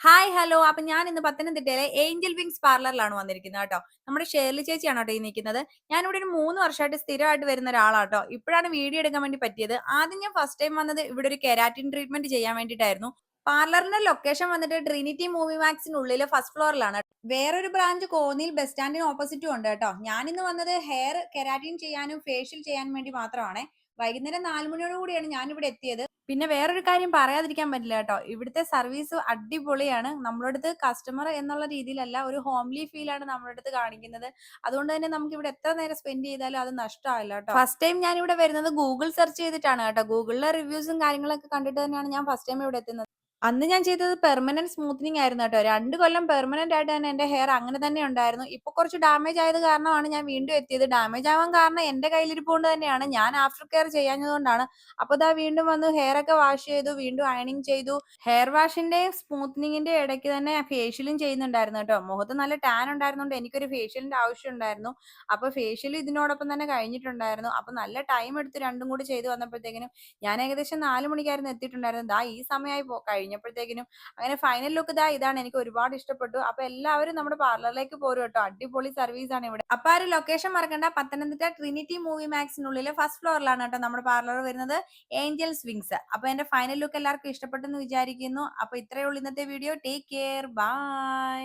Hi hello. അപ്പൊ ഞാൻ ഇന്ന് പത്തനംതിട്ടയിലെ ഏഞ്ചൽ വിങ്സ് പാർലറിലാണ് വന്നിരിക്കുന്നത് കേട്ടോ. നമ്മുടെ ഷേർലി ചേച്ചിയാണ് കേട്ടോ ഈ നിൽക്കുന്നത്. ഞാനിവിടെ ഒരു 3 വർഷമായിട്ട് സ്ഥിരമായിട്ട് വരുന്ന ആളാട്ടോ. ഇപ്പോഴാണ് വീഡിയോ എടുക്കാൻ വേണ്ടി പറ്റിയത്. ആദ്യം ഞാൻ ഫസ്റ്റ് ടൈം വന്നത് ഇവിടെ ഒരു കെരാറ്റിൻ ട്രീറ്റ്മെന്റ് ചെയ്യാൻ വേണ്ടിയിട്ടായിരുന്നു. പാർലറിന്റെ ലൊക്കേഷൻ വന്നിട്ട് ട്രിനിറ്റി മൂവി മാക്സിനുള്ളിലെ ഫസ്റ്റ് ഫ്ലോറിലാണ്. വേറൊരു ബ്രാഞ്ച് കോന്നിയിൽ ബസ് സ്റ്റാൻഡിന് ഓപ്പോസിറ്റും ഉണ്ട് കേട്ടോ. ഞാനിന്ന് വന്നത് ഹെയർ കെരാറ്റിൻ ചെയ്യാനും ഫേഷ്യൽ ചെയ്യാനും വേണ്ടി മാത്രമാണ്. വൈകുന്നേരം 4 മണിയോട് കൂടിയാണ് ഞാൻ ഇവിടെ എത്തിയത്. പിന്നെ വേറൊരു കാര്യം പറയാതിരിക്കാൻ പറ്റില്ല കേട്ടോ. ഇവിടുത്തെ സർവീസ് അടിപൊളിയാണ്. നമ്മളടുത്ത് കസ്റ്റമർ എന്നുള്ള രീതിയിലല്ല, ഒരു ഹോംലി ഫീലാണ് നമ്മളടുത്ത് കാണിക്കുന്നത്. അതുകൊണ്ട് തന്നെ നമുക്ക് ഇവിടെ എത്ര നേരം സ്പെൻഡ് ചെയ്താലും അത് നഷ്ടമാവില്ല കേട്ടോ. ഫസ്റ്റ് ടൈം ഞാൻ ഇവിടെ വരുന്നത് ഗൂഗിൾ സെർച്ച് ചെയ്തിട്ടാണ് കേട്ടോ. ഗൂഗിളിലെ റിവ്യൂസും കാര്യങ്ങളൊക്കെ കണ്ടിട്ട് തന്നെയാണ് ഞാൻ ഫസ്റ്റ് ടൈം ഇവിടെ എത്തുന്നത്. അന്ന് ഞാൻ ചെയ്തത് പെർമനന്റ് സ്മൂത്തനിങ് ആയിരുന്നു കേട്ടോ. 2 കൊല്ലം പെർമനന്റ് ആയിട്ട് തന്നെ എന്റെ ഹെയർ അങ്ങനെ തന്നെ ഉണ്ടായിരുന്നു. ഇപ്പൊ കുറച്ച് ഡാമേജ് ആയത് കാരണമാണ് ഞാൻ വീണ്ടും എത്തിയത്. ഡാമേജ് ആവാൻ കാരണം എന്റെ കയ്യിലിരിപ്പ് കൊണ്ട് തന്നെയാണ്. ഞാൻ ആഫ്റ്റർ കെയർ ചെയ്യാഞ്ഞതുകൊണ്ടാണ്. അപ്പൊ ദാ വീണ്ടും വന്ന് ഹെയർ ഒക്കെ വാഷ് ചെയ്തു, വീണ്ടും അയണിങ് ചെയ്തു. ഹെയർ വാഷിന്റെയും സ്മൂത്തനിങ്ങിന്റെ ഇടയ്ക്ക് തന്നെ ഫേഷ്യലും ചെയ്യുന്നുണ്ടായിരുന്നു കേട്ടോ. മുഖത്ത് നല്ല ടാൻ ഉണ്ടായിരുന്നോണ്ട് എനിക്കൊരു ഫേഷ്യലിന്റെ ആവശ്യം ഉണ്ടായിരുന്നു. അപ്പൊ ഫേഷ്യൽ ഇതിനോടൊപ്പം തന്നെ കഴിഞ്ഞിട്ടുണ്ടായിരുന്നു. അപ്പൊ നല്ല ടൈം എടുത്ത് രണ്ടും കൂടി ചെയ്ത് വന്നപ്പോഴത്തേക്കിനും ഞാൻ ഏകദേശം 4 മണിക്കായിരുന്നു എത്തിയിട്ടുണ്ടായിരുന്നത്. ദാ ഈ സമയമായി കഴിഞ്ഞപ്പോഴത്തേക്കിനും. അങ്ങനെ ഫൈനൽ ലുക്ക് ദാ ഇതാണ്. എനിക്ക് ഒരുപാട് ഇഷ്ടപ്പെട്ടു. അപ്പൊ എല്ലാവരും നമ്മുടെ പാർലറിലേക്ക് പോരും കേട്ടോ. അടിപൊളി സർവീസ് ആണ് ഇവിടെ. അപ്പൊ ആ ഒരു ലൊക്കേഷൻ മറക്കണ്ട. പത്തനംതിട്ട ട്രിനിറ്റി മൂവി മാക്സിനുള്ളിലെ ഫസ്റ്റ് ഫ്ലോറിലാണ് കേട്ടോ നമ്മുടെ പാർലർ വരുന്നത്, ഏഞ്ചൽസ് വിങ്സ്. അപ്പൊ എന്റെ ഫൈനൽ ലുക്ക് എല്ലാവർക്കും ഇഷ്ടപ്പെട്ടെന്ന് വിചാരിക്കുന്നു. അപ്പൊ ഇത്രയേ ഉള്ളൂ ഇന്നത്തെ വീഡിയോ. Take care, by.